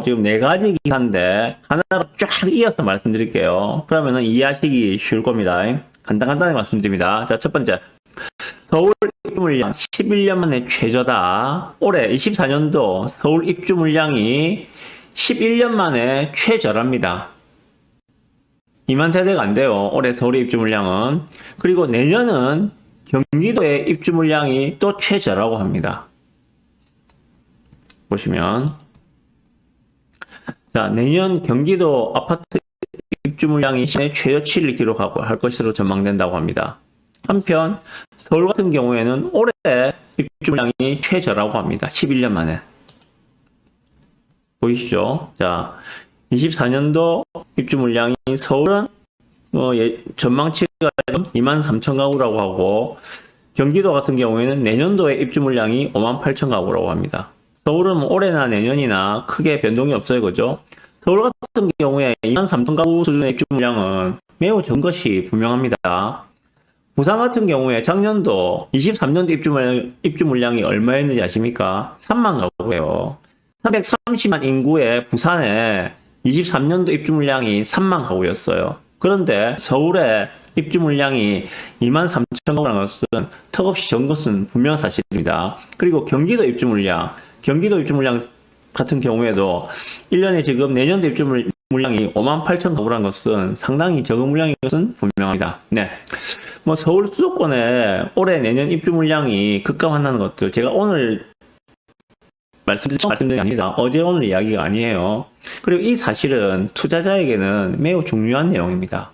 지금 네 가지 기사인데 하나로 쫙 이어서 말씀드릴게요. 그러면은 이해하시기 쉬울 겁니다. 간단하게 말씀드립니다. 자, 첫 번째. 서울 입주 물량 11년 만에 최저다. 올해 24년도 서울 입주 물량이 11년 만에 최저랍니다. 2만 세대가 안 돼요. 올해 서울의 입주 물량은. 그리고 내년은 경기도의 입주 물량이 또 최저라고 합니다. 보시면. 자, 내년 경기도 아파트 입주 물량이 최저치를 기록하고 할 것으로 전망된다고 합니다. 한편 서울 같은 경우에는 올해 입주 물량이 최저라고 합니다. 11년 만에. 보이시죠? 자, 24년도 입주 물량이 서울은 전망치가 23,000 가구라고 하고 경기도 같은 경우에는 내년도에 입주 물량이 58,000 가구라고 합니다. 서울은 올해나 내년이나 크게 변동이 없어요. 그죠? 서울 같은 경우에 23,000 가구 수준의 입주 물량은 매우 적은 것이 분명합니다. 부산 같은 경우에 작년도 23년도 입주 물량이 얼마였는지 아십니까? 3만 가구예요. 330만 인구의 부산에 23년도 입주 물량이 3만 가구였어요. 그런데 서울의 입주 물량이 23,000 가구라는 것은 턱없이 적은 것은 분명한 사실입니다. 그리고 경기도 입주 물량 같은 경우에도 1년에 지금 내년도 입주 물량이 58,000 가구라는 것은 상당히 적은 물량인 것은 분명합니다. 네. 서울 수도권에 올해 내년 입주 물량이 급감한다는 것들 제가 오늘 말씀드린 게 아닙니다. 어제 오늘 이야기가 아니에요. 그리고 이 사실은 투자자에게는 매우 중요한 내용입니다.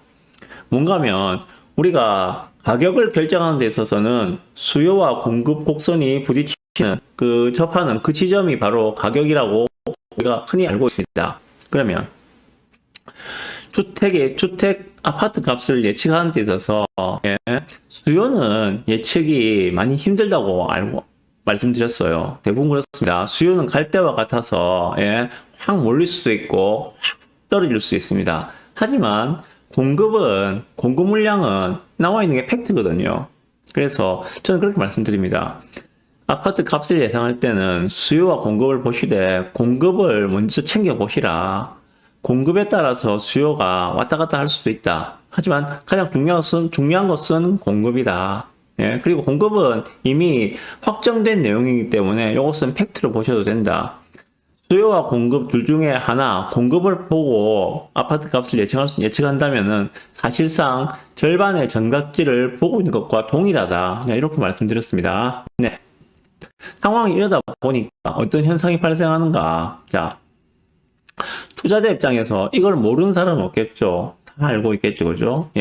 뭔가 하면 우리가 가격을 결정하는 데 있어서는 수요와 공급 곡선이 부딪히는 접하는 그 지점이 바로 가격이라고 우리가 흔히 알고 있습니다. 그러면 주택 아파트 값을 예측하는 데 있어서 수요는 예측이 많이 힘들다고 말씀드렸어요. 대부분 그렇습니다. 수요는 갈대와 같아서 확 몰릴 수도 있고 확 떨어질 수 있습니다. 하지만 공급 물량은 나와 있는 게 팩트거든요. 그래서 저는 그렇게 말씀드립니다. 아파트 값을 예상할 때는 수요와 공급을 보시되 공급을 먼저 챙겨 보시라. 공급에 따라서 수요가 왔다 갔다 할 수도 있다. 하지만 가장 중요한 것은 공급이다. 그리고 공급은 이미 확정된 내용이기 때문에 이것은 팩트로 보셔도 된다. 수요와 공급 둘 중에 하나, 공급을 보고 아파트 값을 예측한다면은 사실상 절반의 정답지를 보고 있는 것과 동일하다. 이렇게 말씀드렸습니다. 네. 상황이 이러다 보니까 어떤 현상이 발생하는가. 자, 투자자 입장에서 이걸 모르는 사람은 없겠죠. 다 알고 있겠죠. 그죠?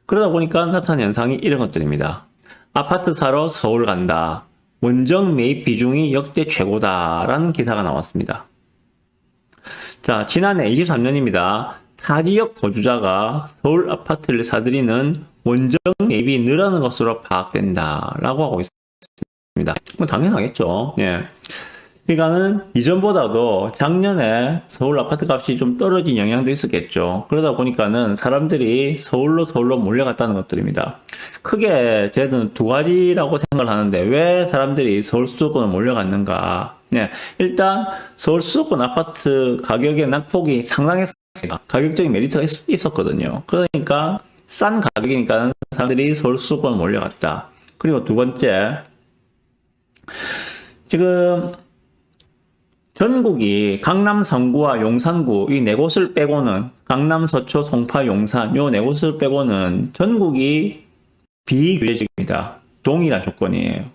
그러다 보니까 나타난 현상이 이런 것들입니다. 아파트 사러 서울 간다. 원정 매입 비중이 역대 최고다라는 기사가 나왔습니다. 자, 지난해 23년입니다. 타 지역 거주자가 서울 아파트를 사들이는 원정 매입이 늘어나는 것으로 파악된다라고 하고 있습니다. 당연하겠죠. 그러니까는 이전보다도 작년에 서울 아파트 값이 좀 떨어진 영향도 있었겠죠. 그러다 보니까는 사람들이 서울로 몰려갔다는 것들입니다. 크게 저는 두 가지라고 생각을 하는데 왜 사람들이 서울 수도권을 몰려갔는가. 일단 서울 수도권 아파트 가격의 낙폭이 상당했습니다. 가격적인 메리트가 있었거든요. 그러니까 싼 가격이니까 사람들이 서울 수도권을 몰려갔다. 그리고 두 번째, 지금 전국이 강남 3구와 용산구 이 네 곳을 빼고는 강남, 서초, 송파, 용산 요 네 곳을 빼고는 전국이 비규제지입니다. 동일한 조건이에요.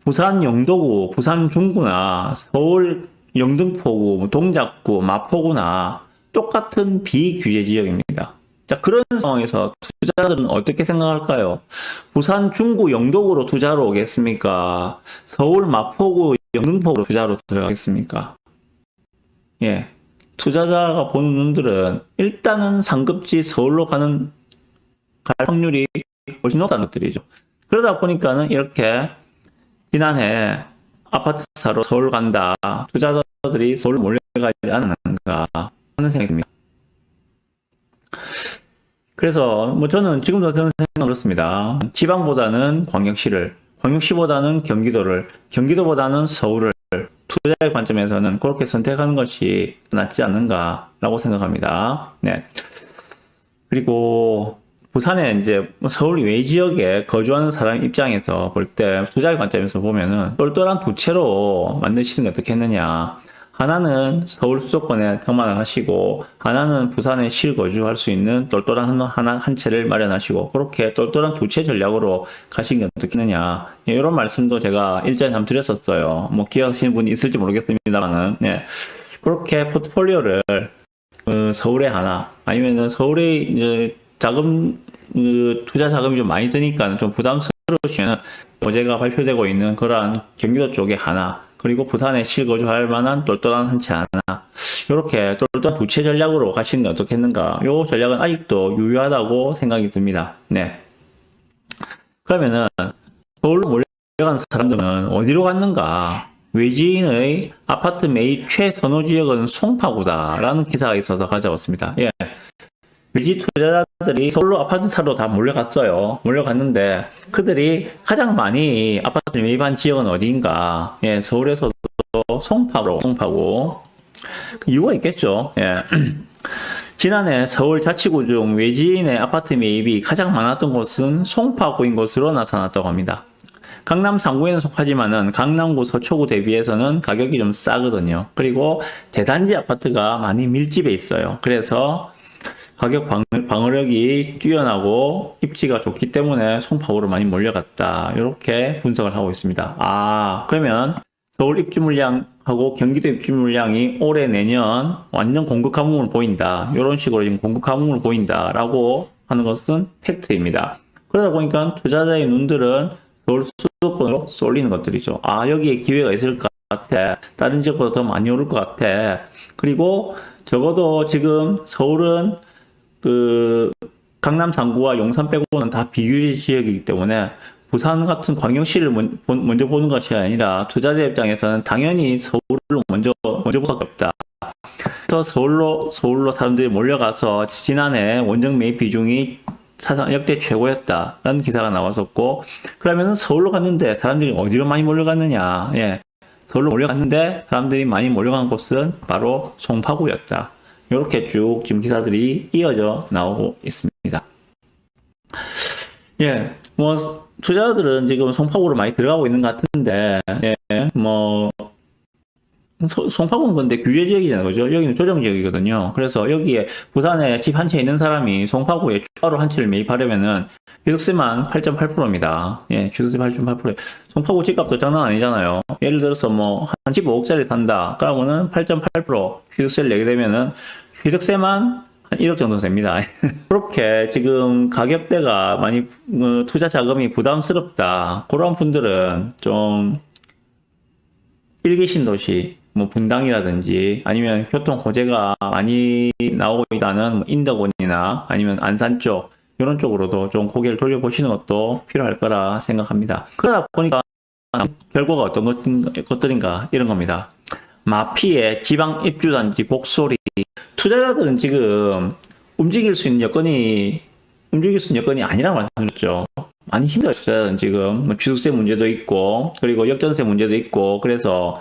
부산 영도구, 부산 중구나 서울 영등포구, 동작구, 마포구나 똑같은 비규제 지역입니다. 자, 그런 상황에서 투자자들은 어떻게 생각할까요? 부산 중구 영도구로 투자로 오겠습니까? 서울 마포구 영등포구로 투자로 들어가겠습니까? 투자자가 보는 눈들은 일단은 상급지 서울로 갈 확률이 훨씬 높다는 것들이죠. 그러다 보니까는 이렇게 지난해 아파트 사러 서울 간다. 투자자들이 서울 몰려가지 않았는가 하는 생각이 듭니다. 그래서 저는 지금도 저는 생각 그렇습니다. 지방보다는 광역시보다는 경기도보다는 서울을 투자의 관점에서는 그렇게 선택하는 것이 낫지 않는가라고 생각합니다. 네. 그리고 부산에 이제 서울 외 지역에 거주하는 사람 입장에서 볼 때 투자의 관점에서 보면은 똘똘한 두 채로 만드시는 게 어떻겠느냐. 하나는 서울 수도권에 등만을 하시고 하나는 부산에 실거주할 수 있는 똘똘한 한 채를 마련하시고 그렇게 똘똘한 두 채 전략으로 가시는 게 어떻겠느냐. 예, 이런 말씀도 제가 일전에 한번 드렸었어요. 뭐 기억하시는 분이 있을지 모르겠습니다만은 네. 그렇게 포트폴리오를 서울에 하나 아니면은 서울에 이제 자금 투자 자금이 좀 많이 드니까 좀 부담스러우시면 어제가 발표되고 있는 그러한 경기도 쪽에 하나 그리고 부산에 실거주할 만한 똘똘한 한 채 하나 이렇게 똘똘한 두 채 전략으로 가시는 게 어떻겠는가. 요 전략은 아직도 유효하다고 생각이 듭니다. 네. 그러면은 서울로 몰려간 사람들은 어디로 갔는가? 외지인의 아파트 매입 최선호 지역은 송파구다라는 기사가 있어서 가져왔습니다. 예. 외지 투자자들이 서울로 아파트 사러 다 몰려갔어요. 몰려갔는데 그들이 가장 많이 아파트를 매입한 지역은 어디인가? 예, 서울에서도 송파구. 그 이유가 있겠죠. 예. 지난해 서울 자치구 중 외지인의 아파트 매입이 가장 많았던 곳은 송파구인 것으로 나타났다고 합니다. 강남 상구에는 속하지만은 강남구 서초구 대비해서는 가격이 좀 싸거든요. 그리고 대단지 아파트가 많이 밀집해 있어요. 그래서 가격 방어력이 뛰어나고 입지가 좋기 때문에 송파구로 많이 몰려갔다. 이렇게 분석을 하고 있습니다. 아, 그러면 서울 입주 물량하고 경기도 입주 물량이 올해 내년 완전 공급 가뭄을 보인다. 이런 식으로 지금 공급 가뭄을 보인다라고 하는 것은 팩트입니다. 그러다 보니까 투자자의 눈들은 서울 수도권으로 쏠리는 것들이죠. 아, 여기에 기회가 있을 것 같아. 다른 지역보다 더 많이 오를 것 같아. 그리고 적어도 지금 서울은 강남 상구와 용산 빼고는 다 비규제 지역이기 때문에 부산 같은 광역시를 먼저 보는 것이 아니라 투자자 입장에서는 당연히 서울을 먼저 볼 수밖에 없다. 그래서 서울로 사람들이 몰려가서 지난해 원정 매입 비중이 사상 역대 최고였다라는 기사가 나왔었고, 그러면은 서울로 갔는데 사람들이 어디로 많이 몰려갔느냐? 예. 서울로 몰려갔는데 사람들이 많이 몰려간 곳은 바로 송파구였다. 이렇게 쭉 지금 기사들이 이어져 나오고 있습니다. 예, 뭐 투자자들은 지금 송파구로 많이 들어가고 있는 것 같은데, 예, 뭐 송파구는 근데 규제 지역이잖아요, 그죠? 여기는 조정 지역이거든요. 그래서 여기에 부산에 집 한 채 있는 사람이 송파구에 추가로 한 채를 매입하려면은 취득세만 8.8%입니다. 예, 취득세 8.8%. 송파구 집값도 장난 아니잖아요. 예를 들어서 뭐 한 집 5억짜리 산다. 그러면은 8.8% 취득세를 내게 되면은 취득세만 한 1억 정도 됩니다. 그렇게 지금 가격대가 많이 투자 자금이 부담스럽다. 그런 분들은 좀 일기 신도시, 뭐 분당이라든지 아니면 교통 호재가 많이 나오고 있다는 뭐 인덕원이나 아니면 안산 쪽 이런 쪽으로도 좀 고개를 돌려보시는 것도 필요할 거라 생각합니다. 그러다 보니까 결과가 어떤 것들인가 이런 겁니다. 마피의 지방 입주단지 곡소리. 투자자들은 지금 움직일 수 있는 여건이 아니라고 말씀드렸죠. 많이 힘들어요. 투자자들은 지금 뭐 취득세 문제도 있고 그리고 역전세 문제도 있고 그래서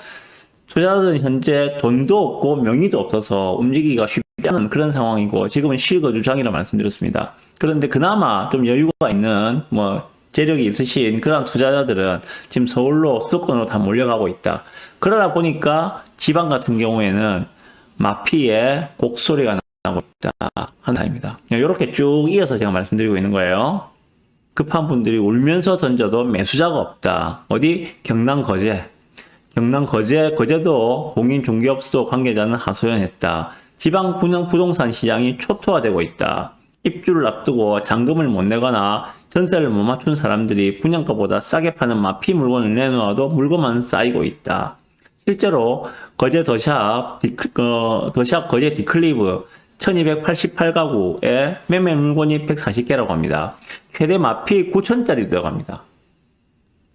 투자자들은 현재 돈도 없고 명의도 없어서 움직이기가 쉽지 않은 그런 상황이고 지금은 실거주장이라고 말씀드렸습니다. 그런데 그나마 좀 여유가 있는 뭐 재력이 있으신 그런 투자자들은 지금 서울로 수도권으로 다 몰려가고 있다. 그러다 보니까 지방 같은 경우에는 마피의 곡소리가 나고 있다 하는 타입니다. 이렇게 쭉 이어서 제가 말씀드리고 있는 거예요. 급한 분들이 울면서 던져도 매수자가 없다. 어디? 경남 거제도 공인 중개업소 관계자는 하소연했다. 지방 부동산 시장이 초토화되고 있다. 입주를 앞두고 잔금을 못 내거나 전세를 못 맞춘 사람들이 분양가보다 싸게 파는 마피 물건을 내놓아도 물건만 쌓이고 있다. 실제로 거제 더샵 거제 디클리브 1288가구에 매매 물건이 140개라고 합니다. 최대 마피 9천짜리 들어갑니다.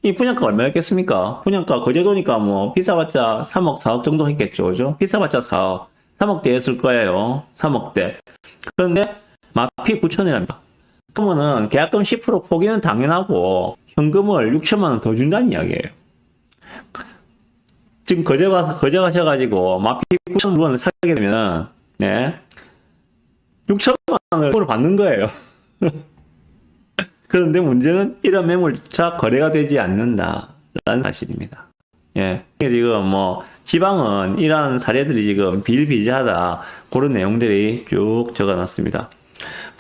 이 분양가 얼마였겠습니까? 분양가 거제도니까 뭐 비싸봤자 3억 4억 정도 했겠죠, 그죠? 비싸봤자 4억 3억대였을 거예요. 3억대. 그런데 마피 9천이랍니다. 그러면은 계약금 10% 포기는 당연하고 현금을 6천만 원 더 준다는 이야기예요. 지금 거저 가셔가지고 마피 9천 물건을 사게 되면, 네, 6천만 원을 받는 거예요. 그런데 문제는 이런 매물조차 거래가 되지 않는다라는 사실입니다. 예. 지금 뭐, 지방은 이러한 사례들이 지금 비일비재하다. 그런 내용들이 쭉 적어 놨습니다.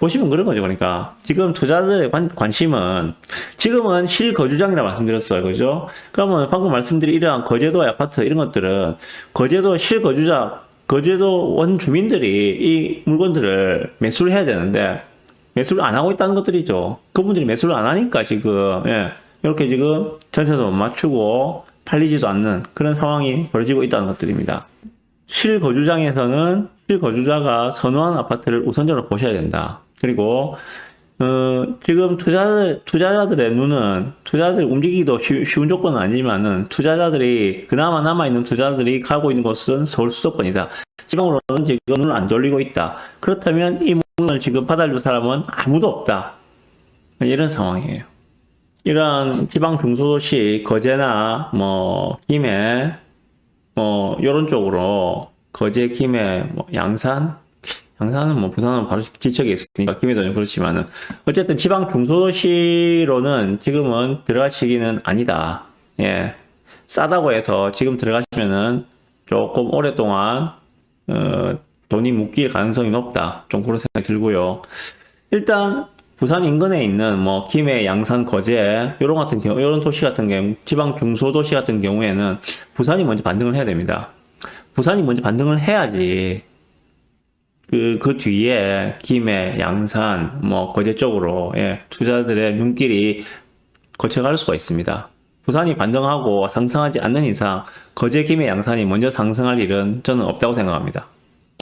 보시면 그런 거죠. 그러니까, 지금 투자자들의 관심은, 지금은 실거주장이라 말씀드렸어요. 그죠? 그러면 방금 말씀드린 이러한 거제도 아파트 이런 것들은, 거제도 실거주자, 거제도 원주민들이 이 물건들을 매수를 해야 되는데, 매수를 안 하고 있다는 것들이죠. 그분들이 매수를 안 하니까 지금, 예, 이렇게 지금 전세도 못 맞추고 팔리지도 않는 그런 상황이 벌어지고 있다는 것들입니다. 실거주장에서는 실거주자가 선호하는 아파트를 우선적으로 보셔야 된다. 그리고, 지금 투자자들의 눈은, 투자자들이 움직이기도 쉬운 조건은 아니지만은, 투자자들이, 그나마 남아있는 투자자들이 가고 있는 곳은 서울 수도권이다. 지방으로는 지금 눈을 안 돌리고 있다. 그렇다면 이 물건을 지금 받아줄 사람은 아무도 없다. 이런 상황이에요. 이러한 지방 중소도시, 거제나, 뭐, 김해, 뭐, 요런 쪽으로, 거제, 김해, 뭐, 양산은 뭐, 부산은 바로 지척에 있으니까, 김해도 그렇지만은, 어쨌든 지방 중소도시로는 지금은 들어갈 시기는 아니다. 예. 싸다고 해서 지금 들어가시면은 조금 오랫동안, 돈이 묶일 가능성이 높다. 좀 그런 생각이 들고요. 일단, 부산 인근에 있는 뭐 김해, 양산, 거제 요런 같은 경우, 요런 도시 같은 경우, 지방 중소도시 같은 경우에는 부산이 먼저 반등을 해야 됩니다. 부산이 먼저 반등을 해야지 그 뒤에 김해, 양산, 뭐 거제 쪽으로 예, 투자들의 눈길이 거쳐갈 수가 있습니다. 부산이 반등하고 상승하지 않는 이상 거제, 김해, 양산이 먼저 상승할 일은 저는 없다고 생각합니다.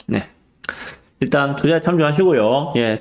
네. 일단 투자에 참조하시고요. 예.